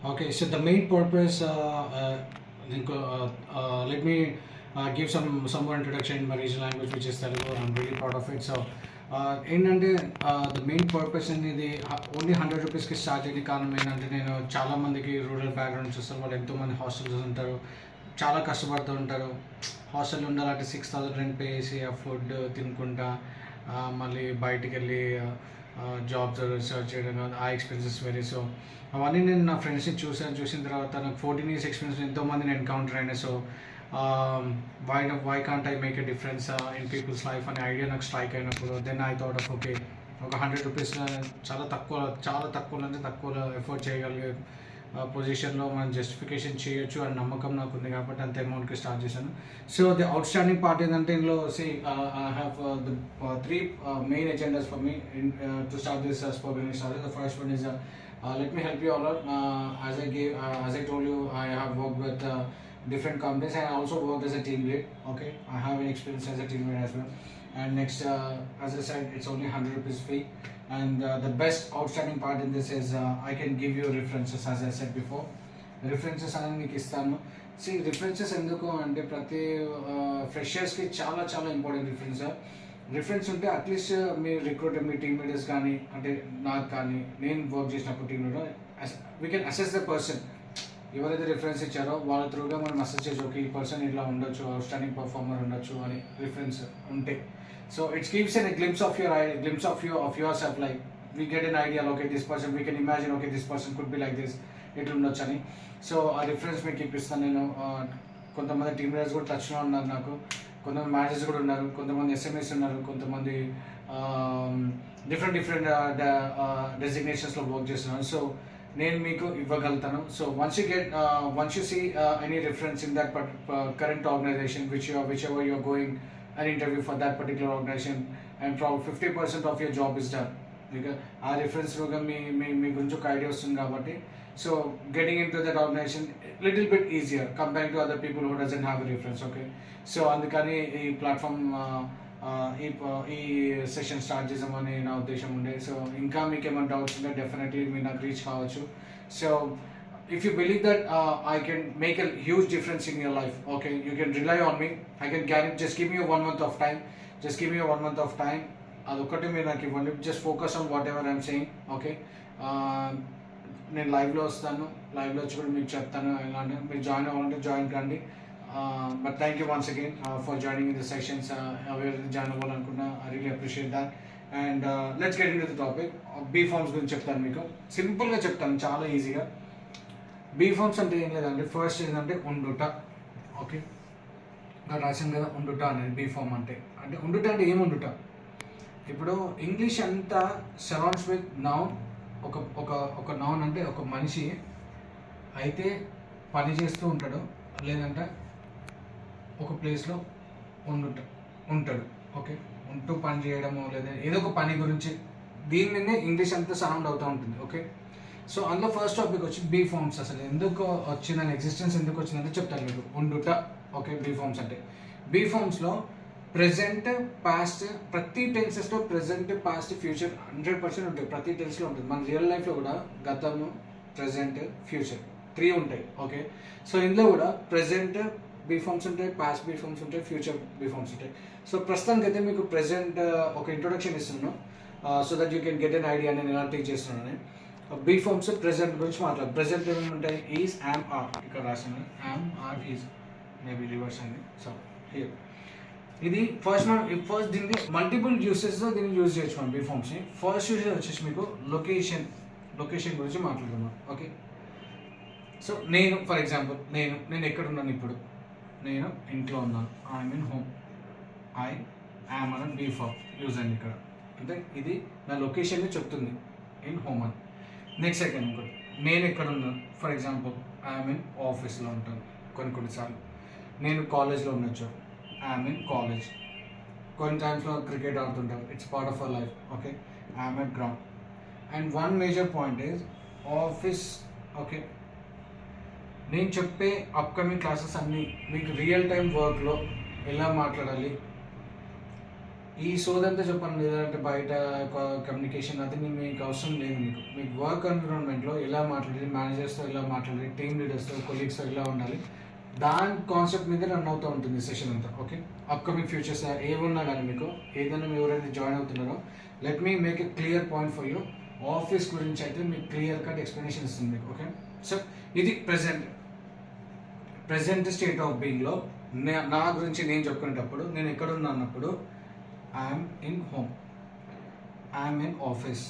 Okay, so the main purpose, let me give some more introduction in my regional language, which is Telugu. I'm really proud of it. So, ఏంటంటే the main purpose అనేది only 100 రూపీస్కి start అయ్యే కారణం ఏంటంటే నేను చాలామందికి rural background నుంచి వస్తారు. వాళ్ళు ఎంతోమంది హాస్టల్స్ ఉంటారు, చాలా కష్టపడుతూ ఉంటారు. హాస్టల్ ఉండాలంటే 6,000 రెంట్ పే చేసి ఆ ఫుడ్ తినుకుంటా మళ్ళీ బయటికి వెళ్ళి జాబ్స్ సర్చ్ చేయడం కాదు, ఆ ఎక్స్పీరియన్సెస్ వేరే. సో అవన్నీ నేను నా ఫ్రెండ్స్ని చూసిన తర్వాత నాకు 14 years ఎక్స్పీరియన్స్ ఎంతోమందిని ఎన్కౌంటర్ అయినా. So why can't I make a difference in people's life అనే ఐడియా నాకు స్ట్రైక్ అయినప్పుడు then I thought of okay, ఒక 100 రూపీస్ చాలా తక్కువలో అంటే తక్కువలో ఎఫోర్డ్ చేయగలిగే పొజిషన్లో మనం జస్టిఫికేషన్ చేయొచ్చు అని నమ్మకం నాకు ఉంది కాబట్టి అంత అమౌంట్కి స్టార్ట్ చేశాను. So the out standing part ఏంటంటే ఇందులో I have the three main agendas for me to start this spoken English. The first one is let me help you all out. As I told you, I have worked with different companies and I also worked as a team lead. Okay, I have an experience as a team lead as well. And next, as I said, it's only 100 rupees fee. And the best outstanding part in this is I can give you references, as I said before. References అనేది మీకు ఇస్తాను. References ఎందుకు అంటే ప్రతి ఫ్రెషర్స్కి చాలా చాలా important reference ఉంటే at least మీ recruiter, మీ team leaders కానీ, అంటే నాకు కానీ, నేను వర్క్ చేసినప్పుడు team leader we can assess the person. ఎవరైతే రిఫరెన్స్ ఇచ్చారో వాళ్ళ త్రూగా మనం అసెస్ చేయొచ్చు, ఓకే ఈ పర్సన్ ఇట్లా ఉండొచ్చు, అవుట్ స్టాండింగ్ పర్ఫార్మర్ ఉండొచ్చు అని రిఫరెన్స్ ఉంటే. So it's gives an glimpse of yourself, like we get an idea, okay this person we can imagine, okay this person could be like this, ఇట్లా ఉండొచ్చు అని. So ఆ reference మీకు ఇప్పిస్తాను నేను. కొంతమంది టీమ్ లీడర్స్ కూడా టచ్లో ఉన్నారు నాకు, కొంతమంది మేనేజర్స్ కూడా ఉన్నారు, కొంతమంది ఎస్ఎంఎస్ ఉన్నారు, కొంతమంది డిఫరెంట్ డెసిగ్నేషన్స్లో వర్క్ చేస్తున్నారు. సో నేను మీకు ఇవ్వగలుగుతాను. So once you see any reference in that current organization which ever you're going an interview for that particular organization, and probably 50% of your job is done. Because ఆ రిఫరెన్స్లోగా మీ గురించి ఒక idea వస్తుంది కాబట్టి, so getting into that organization little bit easier comparing to other people who doesn't have a reference. Okay, so అందుకని ఈ platform ఈ session start చేసామని నా ఉద్దేశం ఉండే. సో ఇంకా మీకు ఏమైనా డౌట్స్ ఉంటే డెఫినెట్లీ మీరు నాకు రీచ్ కావచ్చు. So if you believe that I can make a huge difference in your life, okay, you can rely on me. I can guarantee, just give me a 1 month of time. అదొక్కటి మీరు నాకు ఇవ్వండి. Just focus on what ever I'm saying. Okay, నేను లైవ్లో వస్తాను, లైవ్లో వచ్చి కూడా మీకు చెప్తాను. ఇలాంటి మీరు జాయిన్ అవ్వాలంటే జాయిన్ కండి. But thank you once again for joining in the sessions. ఎవరైతే జాయిన్ అవ్వాలనుకున్నా I really appreciate that. And let's get into the topic. B forms గురించి చెప్తాను మీకు, సింపుల్గా చెప్తాను, చాలా ఈజీగా. బీ ఫార్మ్స్ అంటే ఏం లేదండి, ఫస్ట్ ఏంటంటే ఉండుట. ఓకే, రాసింది కదా ఉండుట అనేది బీ ఫార్మ్ అంటే. ఉండుట అంటే ఏం ఉండుట? ఇప్పుడు ఇంగ్లీష్ అంతా సరౌండ్స్ విత్ నౌన్. ఒక నౌన్ అంటే ఒక మనిషి అయితే పని చేస్తూ ఉంటాడు, లేదంటే ఒక ప్లేస్లో ఉంటాడు. ఓకే, ఉంటూ పని చేయడము లేదా ఏదో ఒక పని గురించి, దీని మీదే ఇంగ్లీష్ అంతా సరౌండ్ అవుతూ ఉంటుంది. ఓకే, సో అందులో ఫస్ట్ టాపిక్ వచ్చి బీ ఫార్మ్స్. అసలు ఎందుకు వచ్చిందని, ఎగ్జిస్టెన్స్ ఎందుకు వచ్చిందంటే చెప్తాను మీకు. ఉండుట. ఓకే, బీ ఫార్మ్స్ అంటే బీ ఫార్మ్స్లో ప్రెజెంట్, పాస్ట్, ప్రతి టెన్సెస్లో ప్రెజెంట్, పాస్ట్, ఫ్యూచర్ 100% ఉంటాయి. ప్రతి టెన్స్లో ఉంటుంది. మన రియల్ లైఫ్లో కూడా గతము, ప్రెజెంట్, ఫ్యూచర్ 3 ఉంటాయి. ఓకే, సో ఇందులో కూడా ప్రెజెంట్ బీ ఫార్మ్స్ ఉంటాయి, పాస్ట్ బీ ఫార్మ్స్ ఉంటాయి, ఫ్యూచర్ బీ ఫార్మ్స్ ఉంటాయి. సో ప్రస్తుతానికి అయితే మీకు ప్రెజెంట్ ఒక ఇంట్రొడక్షన్ ఇస్తున్నాను, so that you can get an idea నేను ఎలా టీచ్ చేస్తున్నానని. బీ ఫార్మ్స్ ప్రెజెంట్ గురించి మాట్లాడు. ప్రెజెంట్ ఏమేమి ఉంటాయి? Is, am, are. ఇక్కడ రాసింది am, are, is, maybe reverse అయింది. సో హియర్ ఇది ఫస్ట్ దీన్ని మల్టిపుల్ యూసెస్లో దీన్ని యూజ్ చేయొచ్చు మనం బీ ఫార్మ్స్ని. ఫస్ట్ యూజెస్ వచ్చేసి మీకు లొకేషన్ గురించి మాట్లాడుతున్నాం. ఓకే, సో నేను ఫర్ ఎగ్జాంపుల్ నేను ఎక్కడ ఉన్నాను ఇప్పుడు? నేను ఇంట్లో ఉన్నాను. I'm in home. I am అని బీ ఫార్మ్ యూజ్ అయింది ఇక్కడ. అంటే ఇది నా లొకేషన్ని చెప్తుంది, ఇన్ హోమ్ అని. నెక్స్ట్ సెకండ్ ఇంకోటి, నేను ఎక్కడ ఉన్నాను? ఫర్ ఎగ్జాంపుల్ ఐఎమ్ ఇన్ ఆఫీస్లో ఉంటాను కొన్నిసార్లు. నేను కాలేజ్లో ఉండొచ్చు, ఐఎమ్ ఇన్ కాలేజ్. కొన్ని టైమ్స్లో క్రికెట్ ఆడుతుంటాను, it's part of our life. Okay, I'm at ground. And one major point is office. Okay, నేను చెప్పే అప్కమింగ్ క్లాసెస్ అన్నీ మీకు రియల్ టైం వర్క్లో ఎలా మాట్లాడాలి, ఈ సోదంతా చెప్పండి, లేదంటే బయట కమ్యూనికేషన్ అది మీకు అవసరం లేదు. మీకు వర్క్ ఎన్విరాన్మెంట్లో ఎలా మాట్లాడాలి, మేనేజర్స్తో ఎలా మాట్లాడాలి, టీమ్ లీడర్స్తో, కొలీగ్స్తో ఎలా ఉండాలి, దాని కాన్సెప్ట్ మీద రన్ అవుతూ ఉంటుంది సెషన్ అంతా. ఓకే, అప్కమింగ్ ఫ్యూచర్స్ ఏమున్నా కానీ మీకు ఏదైనా ఎవరైతే జాయిన్ అవుతున్నారో, let me make a clear point for you. Office గురించి అయితే మీకు క్లియర్ కట్ ఎక్స్ప్లెనేషన్ ఇస్తుంది మీకు. ఓకే, సో ఇది ప్రెజెంట్ స్టేట్ ఆఫ్ బీయింగ్లో నా గురించి నేను చెప్పుకునేటప్పుడు, నేను ఎక్కడున్నా అన్నప్పుడు I'm in home, I'm in office,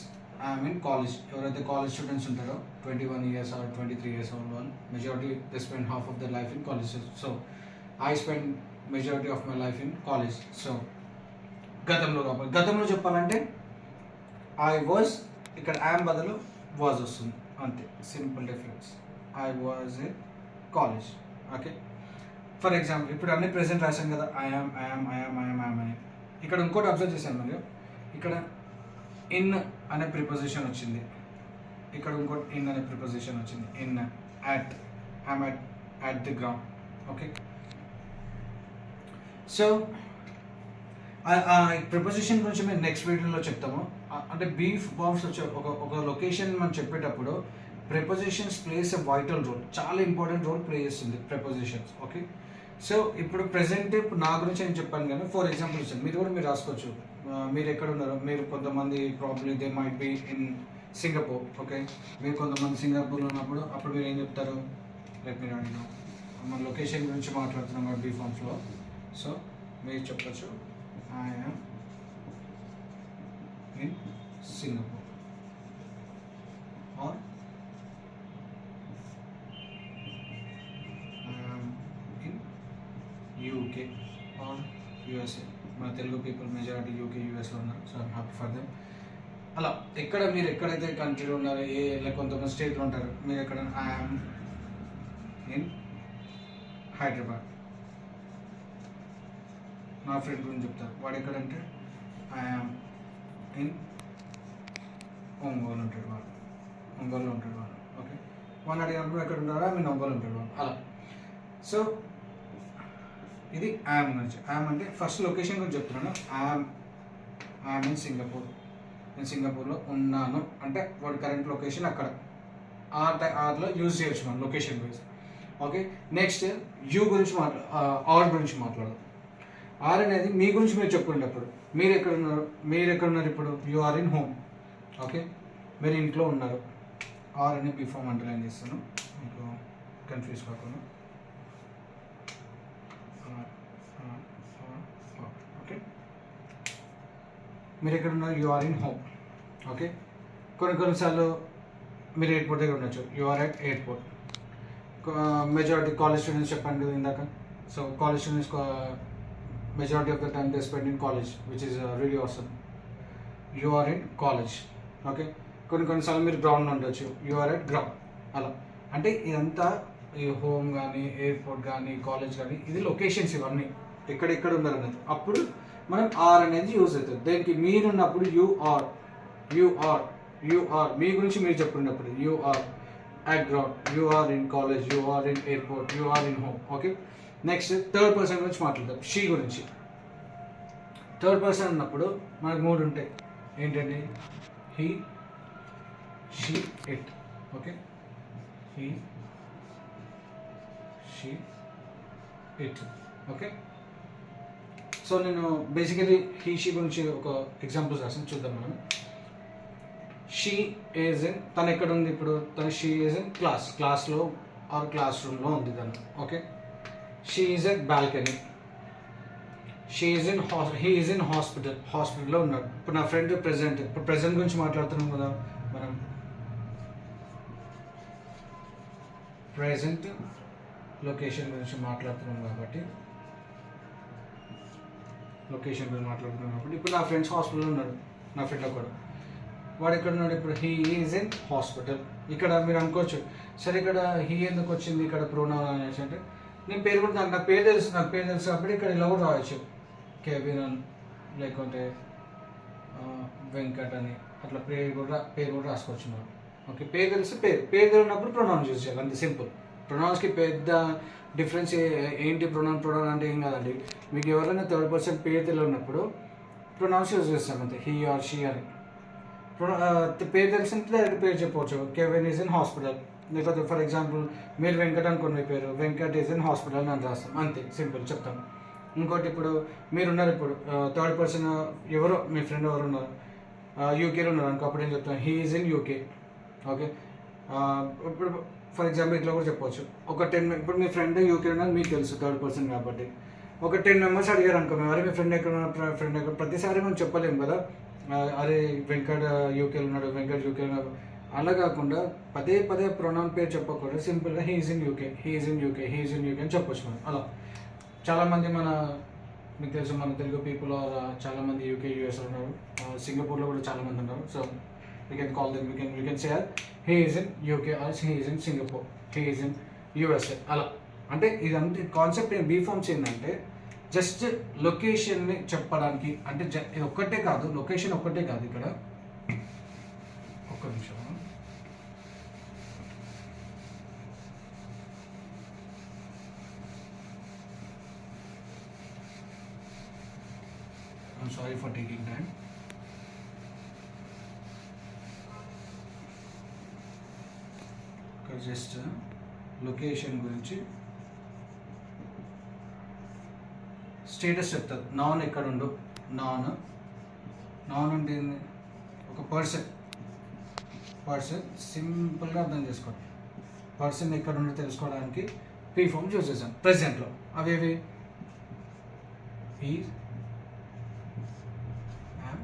I'm in college. ఎవరైతే కాలేజ్ స్టూడెంట్స్ ఉంటారో 21 years or 23 years old one, majority they spend half of their life in college. So I spend majority of my life in college. So గతంలో చెప్పాలంటే I was, ఇక్కడ I'm బదులు was వస్తుంది అంతే, simple difference. I was in college. Okay, for example ఇప్పుడు అన్ని present రాశాను కదా, ఐఎమ్ అని. ఇక్కడ ఇంకోటి అబ్జర్వ్ చేశాను మరియు, ఇక్కడ ఇన్ అనే ప్రిపోజిషన్ వచ్చింది, ఇక్కడ ఇంకోటి ఇన్ అనే ప్రిపోజిషన్ వచ్చింది. In, at, I'm at the ground. Okay, so preposition గురించి మేము నెక్స్ట్ వీడియోలో చెప్తాము. అంటే బీఫ్ బాంబ్స్ వచ్చే ఒక లొకేషన్ మనం చెప్పేటప్పుడు prepositions plays a vital role, చాలా ఇంపార్టెంట్ రోల్ ప్లే చేస్తుంది ప్రిపోజిషన్స్. ఓకే, సో ఇప్పుడు ప్రెసెంట్ నా గురించి నేను చెప్పాను కానీ ఫర్ ఎగ్జాంపుల్ ఇచ్చాను, మీరు రాసుకోవచ్చు. మీరు ఎక్కడ ఉన్నారు, మీరు కొంతమంది probably they might be in Singapore. Okay, మీరు కొంతమంది సింగపూర్లో ఉన్నప్పుడు అప్పుడు మీరు ఏం చెప్తారు, మీరు అడిగిన మన లొకేషన్ గురించి మాట్లాడుతున్నాం కదా బీ ఫార్మ్స్లో. సో మీరు చెప్పచ్చు I am in Singapore or UK or USA. మన తెలుగు పీపుల్ మెజారిటీ యూకే యూఎస్లో ఉన్నారు. So I'm happy for them. అలా మీరు ఎక్కడైతే కంట్రీలో ఉన్నారో, కొంతమంది స్టేట్లో ఉంటారు, మీరు ఎక్కడ ఐఎమ్ ఇన్ హైదరాబాద్. నా ఫ్రెండ్ గురించి చెప్తారు, వాడు ఎక్కడంటే ఐఎమ్ ఇన్ ఒంగోలు ఉంటాడు, ఒంగోలులో ఉంటాడు వాడు. ఓకే, వాళ్ళు అడిగినప్పుడు ఎక్కడ ఉంటారో ఐఎమ్ ఇన్ ఒంగోలు ఉంటాడు వాడు. అలా సో ఇది ఐఎమ్ గురించి. ఐఎమ్ అంటే ఫస్ట్ లొకేషన్ గురించి చెప్తున్నాను. ఐఎమ్ ఇన్ సింగపూర్, నేను సింగపూర్లో ఉన్నాను అంటే వాడి కరెంట్ లొకేషన్ అక్కడ, ఆర్లో యూజ్ చేయొచ్చు మనం location wise. Okay, next you గురించి ఆర్ గురించి మాట్లాడదాం. ఆర్ అనేది మీ గురించి మీరు చెప్పుకునేటప్పుడు, మీరు ఎక్కడున్నారు ఇప్పుడు, you are in home. Okay, మీరు ఇంట్లో ఉన్నారు. ఆర్ అని బిఫామ్ అండర్లైన్ చేస్తాను మీకు కన్ఫ్యూజ్ కాకుండా. ఓకే, మీరు ఎక్కడ ఉన్నారు, you are in home. Okay, కొన్నిసార్లు మీరు ఎయిర్పోర్ట్ దగ్గర ఉండొచ్చు, you are at airport. Majority college students చెప్పండి ఇందాక. So college students majority of the time they spend in college, which is really awesome. You are in college. Okay, కొన్నిసార్లు మీరు గ్రౌండ్లో ఉండొచ్చు, యు ఆర్ ఎట్ గ్రౌండ్. అలా అంటే ఇదంతా ఈ హోమ్ కానీ, ఎయిర్పోర్ట్ కానీ, కాలేజ్ కానీ, ఇది లొకేషన్స్ ఇవన్నీ ఎక్కడెక్కడ ఉన్నారు అనేది. అప్పుడు మనం ఆర్ అనేది యూజ్ అవుతుంది. దేనికి మీరున్నప్పుడు యు ఆర్ మీ గురించి మీరు చెప్పుకున్నప్పుడు you are at ground, you are in college, you are in airport, you are in home. Okay, next third person గురించి మాట్లాడతాం, షీ గురించి. థర్డ్ పర్సన్ అన్నప్పుడు మనకు 3 ఉంటాయి. ఏంటండి, he, she, it. Okay, he, she, it. Okay, so నేను basically he she గురించి ఒక ఎగ్జాంపుల్స్ రాసాను, చూద్దాం మనం. షీ ఈజ్ ఇన్, తను ఎక్కడ ఉంది ఇప్పుడు, షీ ఈజ్ ఇన్ క్లాస్లో ఆర్ క్లాస్ రూమ్లో ఉంది తను. Okay, she is at balcony. He is in హాస్పిటల్లో ఉన్నాడు. ఇప్పుడు నా ఫ్రెండ్ ప్రెజెంట్ గురించి మాట్లాడుతున్నాం కదా మనం. ప్రెజెంట్ లొకేషన్ గురించి మాట్లాడుతున్నాం కాబట్టి ఇప్పుడు నా ఫ్రెండ్స్ హాస్పిటల్లో ఉన్నాడు, నా ఫ్రెండ్ ఒకడు. వాడు ఎక్కడ ఉన్నాడు ఇప్పుడు, హీ ఈజ్ ఇన్ హాస్పిటల్. ఇక్కడ మీరు అనుకోవచ్చు, సరే ఇక్కడ హీ ఎందుకు వచ్చింది ఇక్కడ ప్రోనౌన్ అనేసి అంటే, నేను పేరు కూడా నాకు పేరు తెలుసు కాబట్టి ఇక్కడ ఇలా కూడా రావచ్చు, కేవిన్ అని, లేకుంటే వెంకట్ అని, అట్లా పేరు కూడా రాసుకోవచ్చు మనం. ఓకే, పేరు తెలిసి పేరు ఉన్నప్పుడు ప్రొనౌన్స్ యూజ్ చేయాలి, అంతే సింపుల్. ప్రొనౌన్స్కి పెద్ద డిఫరెన్స్ ఏంటి, ప్రొనౌన్ అంటే ఏం కాదండి. మీకు ఎవరైనా థర్డ్ పర్సన్ పేరు తెలియనప్పుడు ప్రొనౌన్స్ యూజ్ చేస్తాం అంతే, హీ ఆర్ షీ అని. పేరు తెలిసింటే డైరెక్ట్ పేరు చెప్పవచ్చు. కెవిన్ ఈజ్ ఇన్ హాస్పిటల్, లేకపోతే ఫర్ ఎగ్జాంపుల్ మీరు వెంకట్ అనుకోండి, మీ పేరు వెంకట్ ఈజ్ ఇన్ హాస్పిటల్ అని రాస్తాం అంతే, సింపుల్ చెప్తాం. ఇంకోటి ఇప్పుడు మీరున్నారు, ఇప్పుడు థర్డ్ పర్సన్ ఎవరో మీ ఫ్రెండ్ ఎవరు ఉన్నారు, యూకేలో ఉన్నారు అనుకో, అప్పుడు ఏం చెప్తాను, he is in UK. Okay, ఇప్పుడు ఫర్ ఎగ్జాంపుల్ ఇట్లా కూడా చెప్పవచ్చు. ఒక 10 ఇప్పుడు మీ ఫ్రెండ్ యూకే ఉన్నారు మీకు తెలుసు, థర్డ్ పర్సన్ కాబట్టి. ఒక 10 మెంబర్స్ అడిగారు అనుకో, మేము అరే మీ ఫ్రెండ్ ఎక్కడ ఉన్నారు, ఫ్రెండ్ ఎక్కడ, ప్రతిసారి మనం చెప్పలేము కదా, అరే వెంకట్ యూకేలో ఉన్నాడు, వెంకట్ యూకే ఉన్నాడు, అలా కాకుండా పదే పదే ప్రొనౌన్ పేరు చెప్పకూడదు, సింపుల్గా he is in UK, he is in UK, he is in UK అని చెప్పొచ్చు మనం. అలా చాలామంది మీకు తెలుసు మన తెలుగు పీపుల్ చాలామంది యూకే యూఎస్లో ఉన్నారు, సింగపూర్లో కూడా చాలామంది ఉన్నారు. So we can call them, we can say he is in UK or he is in Singapore, he is in USA. అలా అంటే ఇదంతా కాన్సెప్ట్ బీ ఫార్మ్స్ ఏంటంటే జస్ట్ లొకేషన్ని చెప్పడానికి, అంటే ఇది ఒక్కటే కాదు, లొకేషన్ ఒక్కటే కాదు. ఇక్కడ ఒక్క నిమిషం, I'm sorry for taking time. Just location గురించి స్టేటస్ చెప్తారు. నాన్ ఎక్కడ ఉండు, నాన్ అంటే ఒక పర్సన్ సింపుల్గా అర్థం చేసుకోండి. పర్సన్ ఎక్కడ ఉందో తెలుసుకోవడానికి పీ ఫామ్ యూజ్ చేసాం ప్రెసెంట్లో. అవేవి is, am,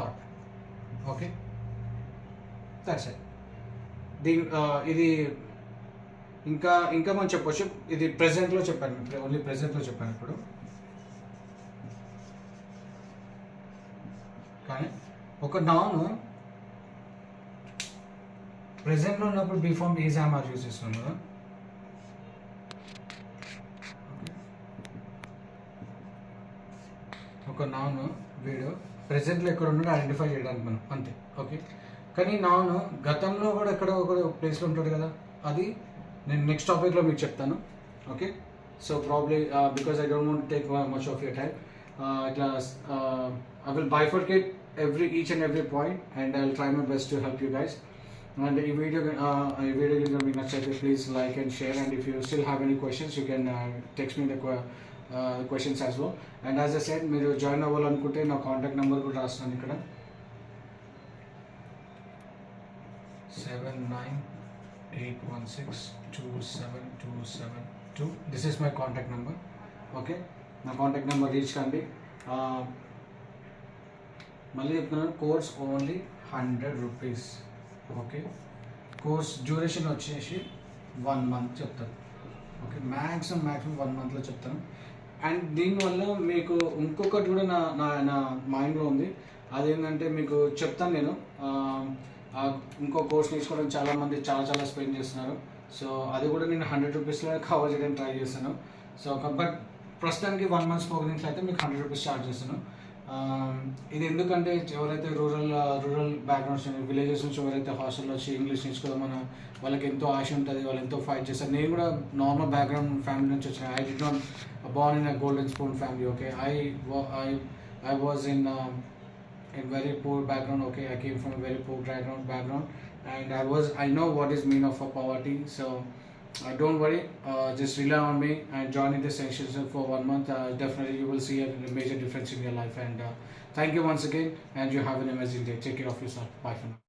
are. Okay, that's it. ఇది ఇంకా మనం చెప్పొచ్చు. ఇది ప్రెసెంట్లో చెప్పాను, ఓన్లీ ప్రెసెంట్లో చెప్పాను ఇప్పుడు. కానీ ఒక నాన్ ప్రెసెంట్లో ఉన్నప్పుడు be form is, am, are use చేస్తున్నాం కదా. ఒక నాన్ వీడు ప్రెసెంట్లో ఎక్కడ ఉన్నాడో ఐడెంటిఫై చేయడానికి మనం అంతే. ఓకే, కానీ నాను గతంలో కూడా ఎక్కడ ఒక ప్లేస్లో ఉంటాడు కదా, అది నేను నెక్స్ట్ టాపిక్లో మీకు చెప్తాను. Okay, so probably because I don't want take much of your time, ఇట్లా I will bifurcate each and every point and I'll try my best to help you guys. And ఈ వీడియో కనుక మీకు నచ్చితే please like and share, and if you still have any questions you can text me the questions as well. And as I said, మీరు join అవ్వాలనుకుంటే నా contact number కూడా రాస్తున్నాను ఇక్కడ, 7981627272. This is my contact number. Okay, నా contact number reach కండి. మళ్ళీ చెప్తున్నాను, course only 100 rupees. Okay, course duration వచ్చేసి 1 month చెప్తాను. ఓకే, మ్యాక్సిమం 1 monthలో చెప్తాను. అండ్ దీనివల్ల మీకు ఇంకొకటి కూడా నా మైండ్లో ఉంది, అదేంటంటే మీకు చెప్తాను నేను. ఇంకో కోర్స్ నేర్చుకోవడానికి చాలామంది చాలా స్పెండ్ చేస్తున్నారు. సో అది కూడా నేను 100 రూపీస్లో కవర్ చేయడానికి ట్రై చేస్తాను. సో బట్ ప్రస్తుతానికి 1 month స్పోకెన్ ఇంగ్లీష్ అయితే మీకు 100 రూపీస్ చార్జ్ చేస్తాను. ఇది ఎందుకంటే ఎవరైతే రూరల్ బ్యాక్గ్రౌండ్స్ విలేజెస్ నుంచి ఎవరైతే హాస్టల్లో వచ్చి ఇంగ్లీష్ నేర్చుకోదామని వాళ్ళకి ఎంతో ఆశ ఉంటుంది, వాళ్ళు ఎంతో ఫైట్ చేస్తారు. నేను కూడా నార్మల్ బ్యాక్గ్రౌండ్ ఫ్యామిలీ నుంచి వచ్చిన, I did not Born in a golden spoon family. Okay, I was in very poor background. Okay, I came from a very poor background, and I know what is mean of poverty. So don't worry, just rely on me and join in this session for 1 month. Definitely you will see a major difference in your life. And thank you once again, and you have an amazing day. Take care of yourself. Bye for now.